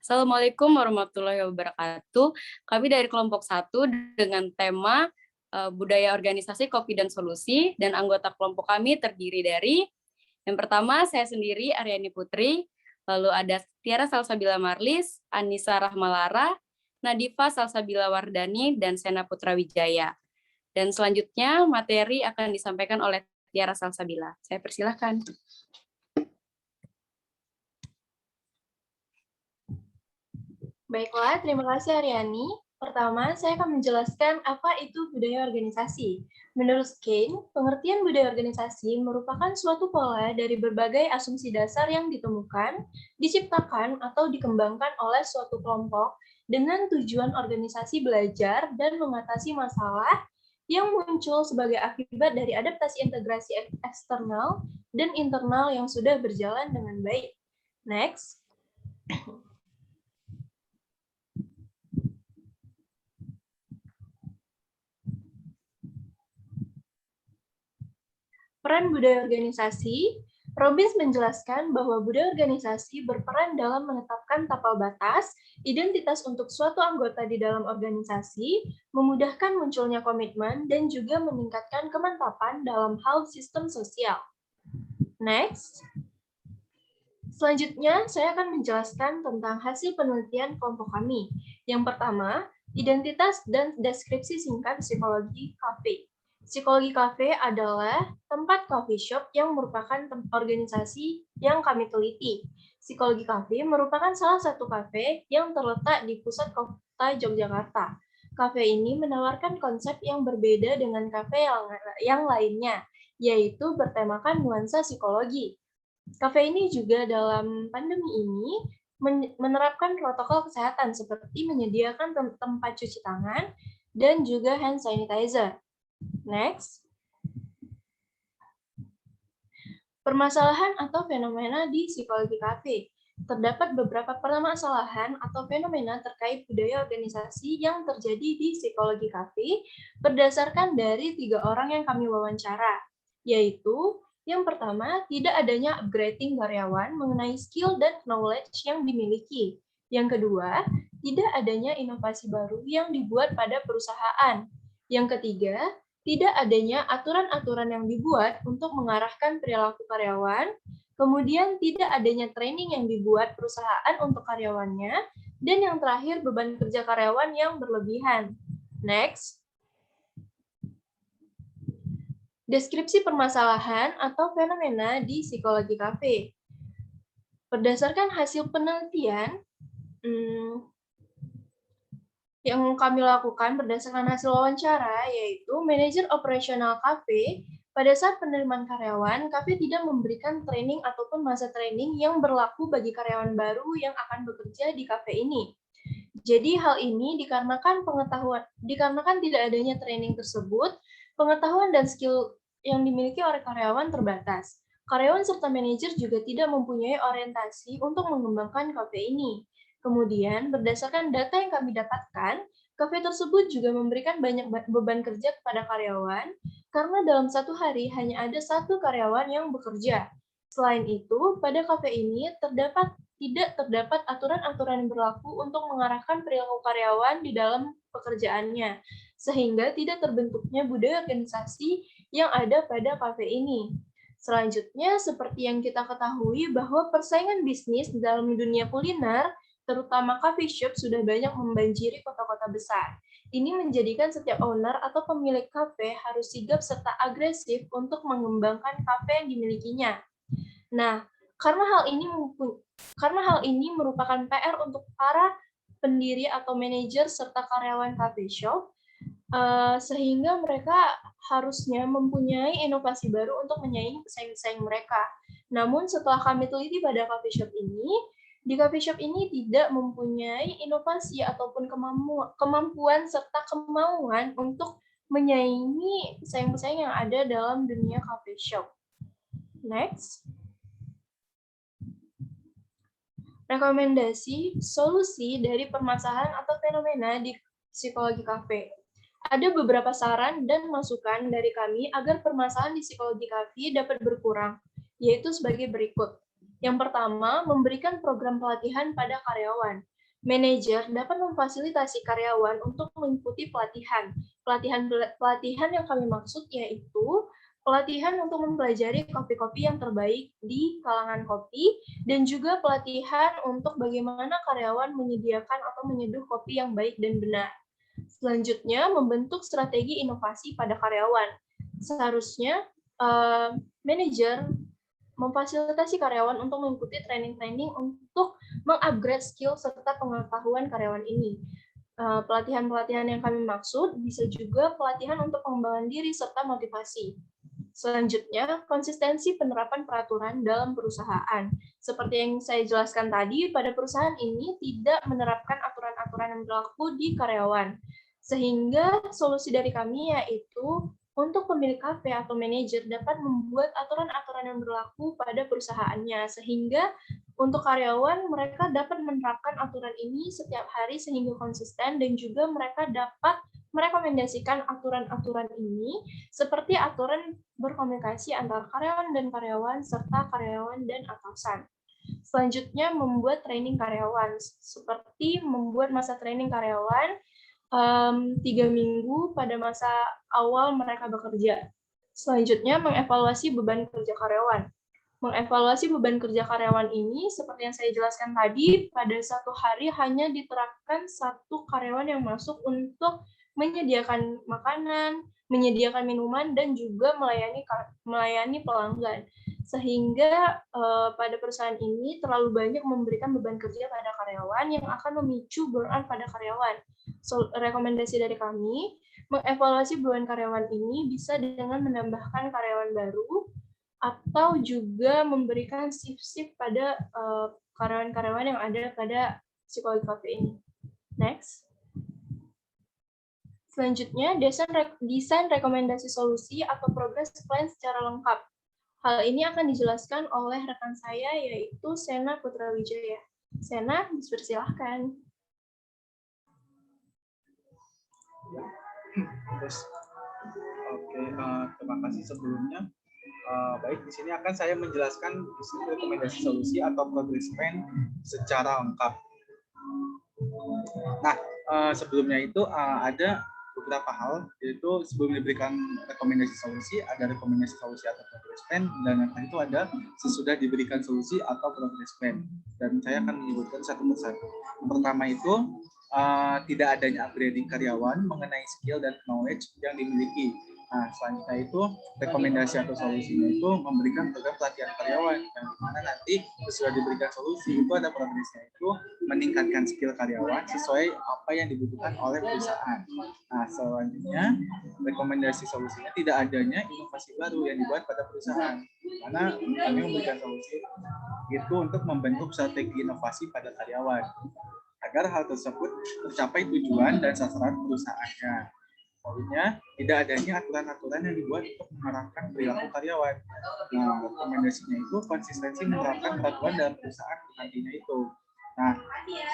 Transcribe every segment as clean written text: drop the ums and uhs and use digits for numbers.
Assalamualaikum warahmatullahi wabarakatuh. Kami dari kelompok 1 dengan tema budaya organisasi kopi dan solusi, dan anggota kelompok kami terdiri dari yang pertama saya sendiri Aryani Putri, lalu ada Tiara Salsabila Marlis, Anissa Rahmalara, Nadifa Salsabila Wardani, dan Sena Putra Wijaya. Dan selanjutnya materi akan disampaikan oleh Tiara Salsabila. Saya persilahkan. Baiklah, terima kasih Aryani. Pertama, saya akan menjelaskan apa itu budaya organisasi. Menurut Kane, pengertian budaya organisasi merupakan suatu pola dari berbagai asumsi dasar yang ditemukan, diciptakan, atau dikembangkan oleh suatu kelompok dengan tujuan organisasi belajar dan mengatasi masalah yang muncul sebagai akibat dari adaptasi integrasi eksternal dan internal yang sudah berjalan dengan baik. Next. Peran budaya organisasi, Robbins menjelaskan bahwa budaya organisasi berperan dalam menetapkan tapal batas, identitas untuk suatu anggota di dalam organisasi, memudahkan munculnya komitmen, dan juga meningkatkan kemantapan dalam hal sistem sosial. Next. Selanjutnya, saya akan menjelaskan tentang hasil penelitian kelompok kami. Yang pertama, identitas dan deskripsi singkat psikologi kafe. Psikologi kafe adalah tempat coffee shop yang merupakan organisasi yang kami teliti. Psikologi kafe merupakan salah satu kafe yang terletak di pusat kota Yogyakarta. Kafe ini menawarkan konsep yang berbeda dengan kafe yang lainnya, yaitu bertemakan nuansa psikologi. Kafe ini juga dalam pandemi ini menerapkan protokol kesehatan seperti menyediakan tempat cuci tangan dan juga hand sanitizer. Next. Permasalahan atau fenomena di psikologi kafe. Terdapat beberapa permasalahan atau fenomena terkait budaya organisasi yang terjadi di psikologi kafe berdasarkan dari 3 orang yang kami wawancara, yaitu yang pertama, tidak adanya upgrading karyawan mengenai skill dan knowledge yang dimiliki. Yang kedua, tidak adanya inovasi baru yang dibuat pada perusahaan. Yang ketiga, tidak adanya aturan-aturan yang dibuat untuk mengarahkan perilaku karyawan, kemudian tidak adanya training yang dibuat perusahaan untuk karyawannya, dan yang terakhir beban kerja karyawan yang berlebihan. Next. Deskripsi permasalahan atau fenomena di psikologi kafe. Berdasarkan hasil penelitian yang kami lakukan berdasarkan hasil wawancara, yaitu manajer operasional kafe, pada saat penerimaan karyawan, kafe tidak memberikan training ataupun masa training yang berlaku bagi karyawan baru yang akan bekerja di kafe ini. Jadi hal ini dikarenakan tidak adanya training tersebut, pengetahuan dan skill yang dimiliki oleh karyawan terbatas. Karyawan serta manajer juga tidak mempunyai orientasi untuk mengembangkan kafe ini. Kemudian, berdasarkan data yang kami dapatkan, kafe tersebut juga memberikan banyak beban kerja kepada karyawan, karena dalam satu hari hanya ada 1 karyawan yang bekerja. Selain itu, pada kafe ini tidak terdapat aturan-aturan yang berlaku untuk mengarahkan perilaku karyawan di dalam pekerjaannya, sehingga tidak terbentuknya budaya organisasi yang ada pada kafe ini. Selanjutnya, seperti yang kita ketahui bahwa persaingan bisnis dalam dunia kuliner, terutama coffee shop, sudah banyak membanjiri kota-kota besar. Ini menjadikan setiap owner atau pemilik kafe harus sigap serta agresif untuk mengembangkan kafe yang dimilikinya. Nah, karena hal ini merupakan PR untuk para pendiri atau manajer serta karyawan coffee shop, sehingga mereka harusnya mempunyai inovasi baru untuk menyaingi pesaing-pesaing mereka. Namun setelah kami teliti pada coffee shop ini, di coffee shop ini tidak mempunyai inovasi ataupun kemampuan serta kemauan untuk menyaingi pesaing-pesaing yang ada dalam dunia coffee shop. Next. Rekomendasi solusi dari permasalahan atau fenomena di psikologi kafe. Ada beberapa saran dan masukan dari kami agar permasalahan di psikologi kafe dapat berkurang, yaitu sebagai berikut. Yang pertama, memberikan program pelatihan pada karyawan. Manajer dapat memfasilitasi karyawan untuk mengikuti pelatihan. Pelatihan yang kami maksud yaitu pelatihan untuk mempelajari kopi-kopi yang terbaik di kalangan kopi, dan juga pelatihan untuk bagaimana karyawan menyediakan atau menyeduh kopi yang baik dan benar. Selanjutnya, membentuk strategi inovasi pada karyawan. Seharusnya manajer memfasilitasi karyawan untuk mengikuti training-training untuk mengupgrade skill serta pengetahuan karyawan ini. Pelatihan-pelatihan yang kami maksud bisa juga pelatihan untuk pengembangan diri serta motivasi. Selanjutnya, konsistensi penerapan peraturan dalam perusahaan. Seperti yang saya jelaskan tadi, pada perusahaan ini tidak menerapkan aturan-aturan yang berlaku di karyawan. Sehingga solusi dari kami yaitu untuk pemilik kafe atau manajer dapat membuat aturan-aturan yang berlaku pada perusahaannya, sehingga untuk karyawan mereka dapat menerapkan aturan ini setiap hari sehingga konsisten, dan juga mereka dapat merekomendasikan aturan-aturan ini seperti aturan berkomunikasi antara karyawan dan karyawan serta karyawan dan atasan. Selanjutnya, membuat training karyawan, seperti membuat masa training karyawan 3 minggu pada masa awal mereka bekerja. Selanjutnya, mengevaluasi beban kerja karyawan. Mengevaluasi beban kerja karyawan ini, seperti yang saya jelaskan tadi, pada satu hari hanya diterapkan satu karyawan yang masuk untuk menyediakan makanan, menyediakan minuman, dan juga melayani pelanggan. Sehingga pada perusahaan ini terlalu banyak memberikan beban kerja pada karyawan yang akan memicu burnout pada karyawan. Rekomendasi dari kami, mengevaluasi beban karyawan ini bisa dengan menambahkan karyawan baru, atau juga memberikan shift-shift pada karyawan-karyawan yang ada pada psikologi cafe ini. Next. Selanjutnya, desain rekomendasi solusi atau progress plan secara lengkap. Hal ini akan dijelaskan oleh rekan saya, yaitu Sena Putrawijaya. Sena, dipersilahkan. Oke, terima kasih sebelumnya. Baik, di sini akan saya menjelaskan rekomendasi solusi atau progress plan secara lengkap. Nah, sebelumnya itu ada beberapa hal, yaitu sebelum diberikan rekomendasi solusi, ada rekomendasi solusi atau progress plan, dan yang itu ada sesudah diberikan solusi atau progress plan. Dan saya akan menyebutkan satu persatu. Yang pertama itu, tidak adanya upgrading karyawan mengenai skill dan knowledge yang dimiliki. Nah, selanjutnya itu rekomendasi atau solusinya itu memberikan program pelatihan karyawan yang dimana nanti sesudah diberikan solusi itu ada progresnya itu meningkatkan skill karyawan sesuai apa yang dibutuhkan oleh perusahaan. Nah, selanjutnya rekomendasi solusinya tidak adanya inovasi baru yang dibuat pada perusahaan, karena kami memberikan solusi itu untuk membentuk strategi inovasi pada karyawan agar hal tersebut tercapai tujuan dan sasaran perusahaannya. Selanjutnya, tidak adanya aturan-aturan yang dibuat untuk mengarahkan perilaku karyawan. Nah, rekomendasinya itu konsistensi menerapkan peraturan dalam perusahaan nantinya itu. Nah,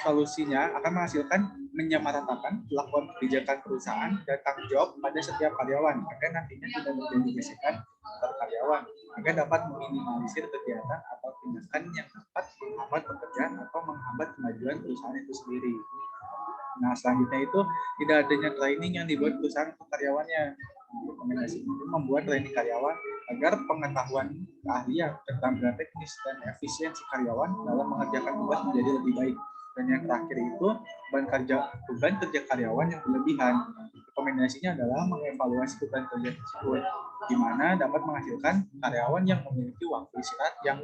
solusinya akan menghasilkan menyamaratakan pelakuan kebijakan perusahaan dan tanggung jawab pada setiap karyawan agar nantinya tidak terjadi gesekan antar karyawan, agar dapat meminimalisir kegiatan atau tindakan yang dapat menghambat pekerjaan atau menghambat kemajuan perusahaan itu sendiri. Nah, selanjutnya itu tidak adanya training yang dibuat perusahaan untuk karyawannya. Rekomendasi itu membuat training karyawan agar pengetahuan keahlian, keterampilan teknis, dan efisiensi karyawan dalam mengerjakan tugas menjadi lebih baik. Dan yang terakhir itu beban kerja karyawan yang berlebihan. Rekomendasinya adalah mengevaluasi beban kerja tersebut, di mana dapat menghasilkan karyawan yang memiliki waktu istirahat yang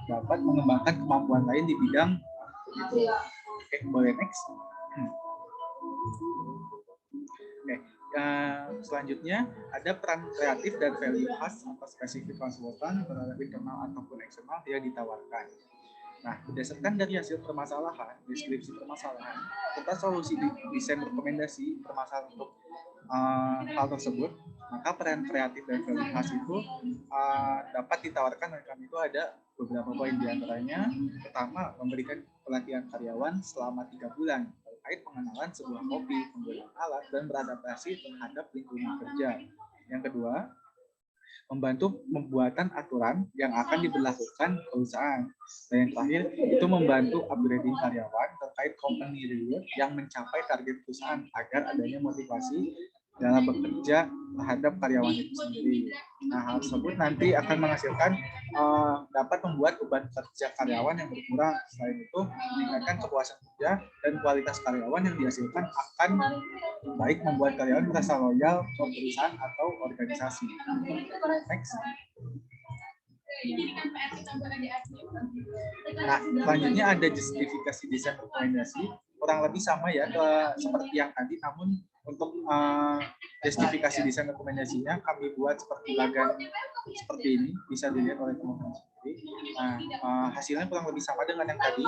dapat mengembangkan kemampuan lain di bidang itu. Oke, boleh next. Oke, selanjutnya ada peran kreatif dan value khas atau spesifik konsultan terhadap internal ataupun eksternal yang ditawarkan. Nah, berdasarkan dari hasil permasalahan, deskripsi permasalahan, serta solusi desain rekomendasi permasalahan untuk hal tersebut, maka peran kreatif dan value khas itu dapat ditawarkan oleh kami. Itu ada beberapa poin diantaranya. Pertama, memberikan pelatihan karyawan selama 3 bulan terkait pengenalan sebuah kopi, penggunaan alat, dan beradaptasi terhadap lingkungan kerja. Yang kedua, membantu pembuatan aturan yang akan diberlakukan perusahaan. Dan yang terakhir, itu membantu upgrading karyawan terkait company reward yang mencapai target perusahaan agar adanya motivasi dalam bekerja terhadap karyawan itu sendiri. Nah, hal tersebut nanti akan menghasilkan dapat membuat beban kerja karyawan yang berkurang. Selain itu, meningkatkan kepuasan kerja dan kualitas karyawan yang dihasilkan akan baik membuat karyawan merasa loyal ke perusahaan atau organisasi. Next. Nah, selanjutnya ada justifikasi desain rekomendasi, kurang lebih sama ya seperti yang tadi, namun untuk justifikasi desain rekomendasinya kami buat seperti lagan seperti ini, bisa dilihat oleh teman-teman sendiri. Nah, hasilnya kurang lebih sama dengan yang tadi.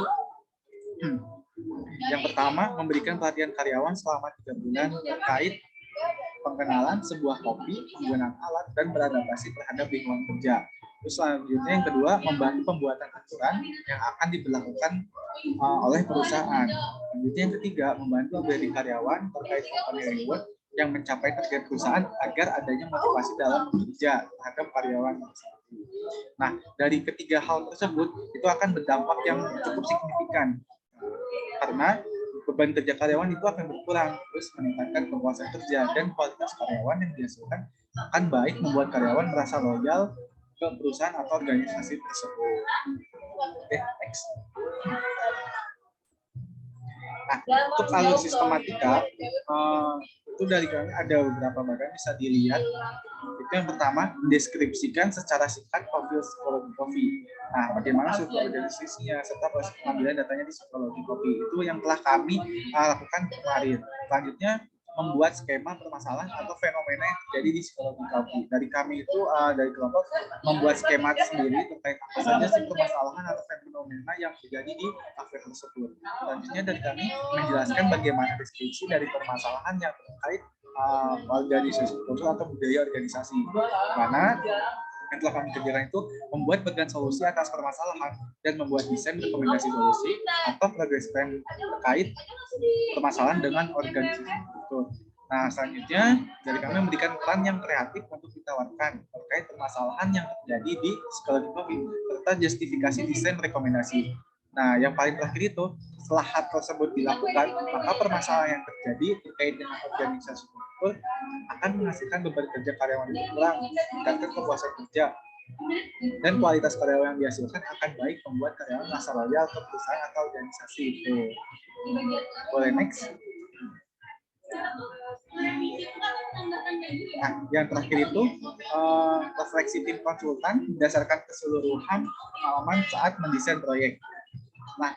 Yang pertama, memberikan pelatihan karyawan selama 3 bulan terkait pengenalan sebuah kopi, penggunaan alat, dan beradaptasi terhadap lingkungan kerja. Terus selanjutnya yang kedua, membantu pembuatan aturan yang akan diberlakukan oleh perusahaan. Selanjutnya yang ketiga, membantu upgrading karyawan terkait company reward yang mencapai target perusahaan agar adanya motivasi dalam bekerja terhadap karyawan. Nah, dari ketiga hal tersebut itu akan berdampak yang cukup signifikan karena beban kerja karyawan itu akan berkurang, terus meningkatkan kepuasan kerja dan kualitas karyawan yang dihasilkan akan baik membuat karyawan merasa loyal ke perusahaan atau organisasi tersebut. Oke, next. Nah, untuk alur sistematika itu dari kami ada beberapa bagian bisa dilihat. Itu yang pertama, mendeskripsikan secara singkat profil psikologi kopi. Nah, bagaimana struktur organisasinya serta proses pengambilan datanya di psikologi kopi itu yang telah kami lakukan kemarin. Selanjutnya, membuat skema permasalahan atau fenomena yang terjadi di psikologi kopi. Dari kami itu dari kelompok membuat skema sendiri terkait apa saja sih permasalahan atau fenomena yang terjadi di kafe tersebut. Selanjutnya dari kami menjelaskan bagaimana deskripsi dari permasalahan yang terkait organisasi atau budaya organisasi. Mana yang telah kami kerjakan itu membuat bagian solusi atas permasalahan dan membuat desain rekomendasi solusi atau progress plan terkait permasalahan dengan organisasi itu. Nah, selanjutnya dari kami memberikan peran yang kreatif untuk ditawarkan terkait permasalahan yang terjadi di psikologi kopi serta justifikasi desain rekomendasi. Nah, yang paling terakhir itu setelah hal tersebut dilakukan, maka permasalahan yang terjadi terkait dengan organisasi itu akan menghasilkan beban kerja karyawan yang berkurang, meningkatkan kepuasan kerja, dan kualitas karyawan yang dihasilkan akan baik membuat karyawan merasa loyal ke perusahaan atau organisasi itu. Boleh next. Nah, yang terakhir itu refleksi tim konsultan berdasarkan keseluruhan pengalaman saat mendesain proyek. Nah,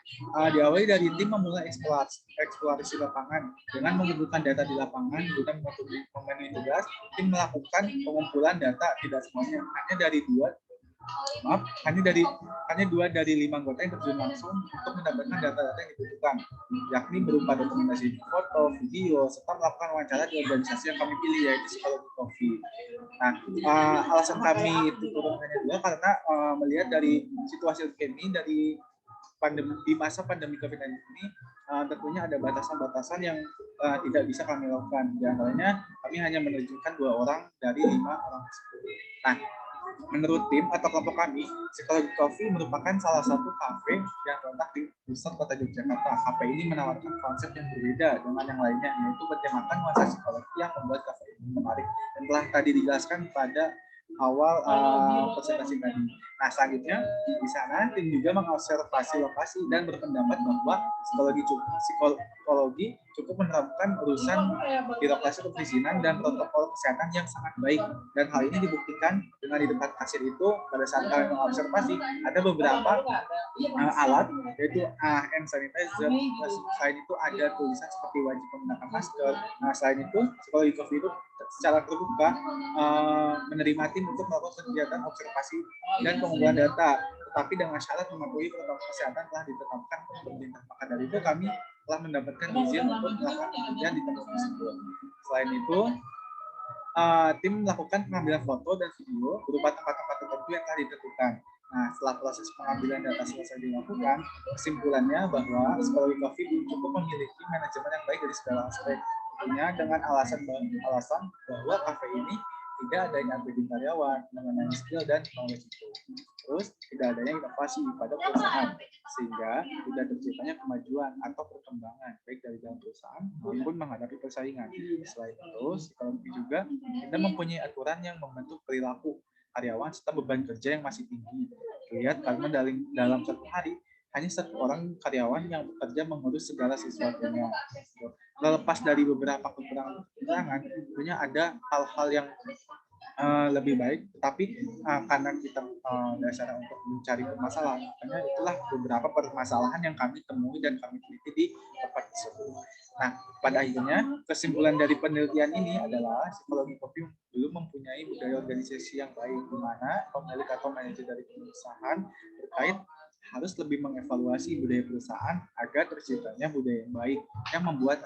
diawali dari tim memulai eksplorasi lapangan dengan mengumpulkan data di lapangan guna memenuhi tugas. Tim melakukan pengumpulan data tidak semuanya, hanya 2 dari 5 anggota yang terjun langsung untuk mendapatkan data-data yang dibutuhkan, yakni berupa dokumentasi foto, video, serta melakukan wawancara di organisasi yang kami pilih, yaitu psikologi kopi. Nah, alasan kami itu turun hanya 2 karena melihat dari situasi kami dari di masa pandemi COVID-19 ini tentunya ada batasan-batasan yang tidak bisa kami lakukan. Di antaranya kami hanya menerjunkan 2 orang dari 5 orang tersebut. Nah, menurut tim atau kelompok kami, psikologi kopi merupakan salah satu kafe yang terletak di pusat kota Yogyakarta. Kafe ini menawarkan konsep yang berbeda dengan yang lainnya, yaitu bertemakan nuansa psikologi yang membuat kafe ini menarik dan telah tadi dijelaskan pada awal presentasi tadi. Nah, selanjutnya di sana tim juga mengobservasi lokasi dan berpendapat bahwa psikologi cukup menerapkan urusan birokrasi perizinan dan protokol kesehatan yang sangat baik, dan hal ini dibuktikan dengan di depan kasir itu pada saat kalian mengobservasi ada beberapa alat, yaitu hand sanitizer. Selain itu ada tulisan seperti wajib menggunakan masker. Nah, selain itu psikologi kopi itu secara terbuka menerima tim untuk melakukan kegiatan observasi dan pengumpulan data, tetapi dengan syarat mematuhi protokol kesehatan telah ditetapkan pemerintah. Maka dari itu kami telah mendapatkan izin untuk melakukan pekerjaan di tempat tersebut. Selain itu, tim melakukan pengambilan foto dan video berupa tempat-tempat tertentu yang telah ditentukan. Nah, setelah proses pengambilan data selesai dilakukan, kesimpulannya bahwa psikologi kopi cukup memiliki manajemen yang baik dari segala aspek. Tentunya dengan alasan bahwa kafe ini tidak adanya upgrading karyawan mengenai skill dan knowledge itu. Terus tidak adanya inovasi pada perusahaan sehingga tidak terciptanya kemajuan atau perkembangan baik dari dalam perusahaan maupun menghadapi persaingan. Selain itu, psikologi juga tidak mempunyai aturan yang membentuk perilaku karyawan serta beban kerja yang masih tinggi. Lihat karena dalam satu hari hanya satu orang karyawan yang bekerja mengurus segala sesuatunya. Terlepas dari beberapa kekurangan, tentunya ada hal-hal yang lebih baik, tapi karena kita dasarnya untuk mencari permasalahan, makanya itulah beberapa permasalahan yang kami temui dan kami teliti di tempat tersebut. Nah, pada akhirnya kesimpulan dari penelitian ini adalah psikologi kopi belum mempunyai budaya organisasi yang baik, di mana pemilik atau manajer dari perusahaan terkait harus lebih mengevaluasi budaya perusahaan agar terciptanya budaya yang baik yang membuat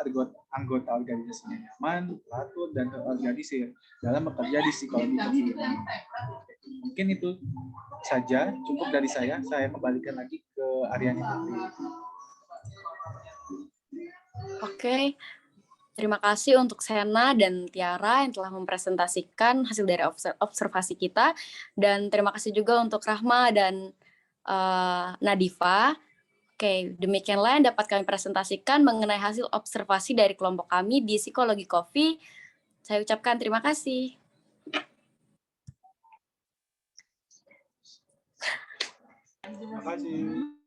anggota organisasinya nyaman, teratur, dan terorganisir dalam bekerja di psikologi kopi. Mungkin itu saja, cukup dari saya. Saya kembalikan lagi ke Aryani Putri. Oke, terima kasih untuk Sena dan Tiara yang telah mempresentasikan hasil dari observasi kita. Dan terima kasih juga untuk Rahma dan Nadifa. Oke, demikianlah yang dapat kami presentasikan mengenai hasil observasi dari kelompok kami di Psikologi Kopi. Saya ucapkan terima kasih. Terima kasih.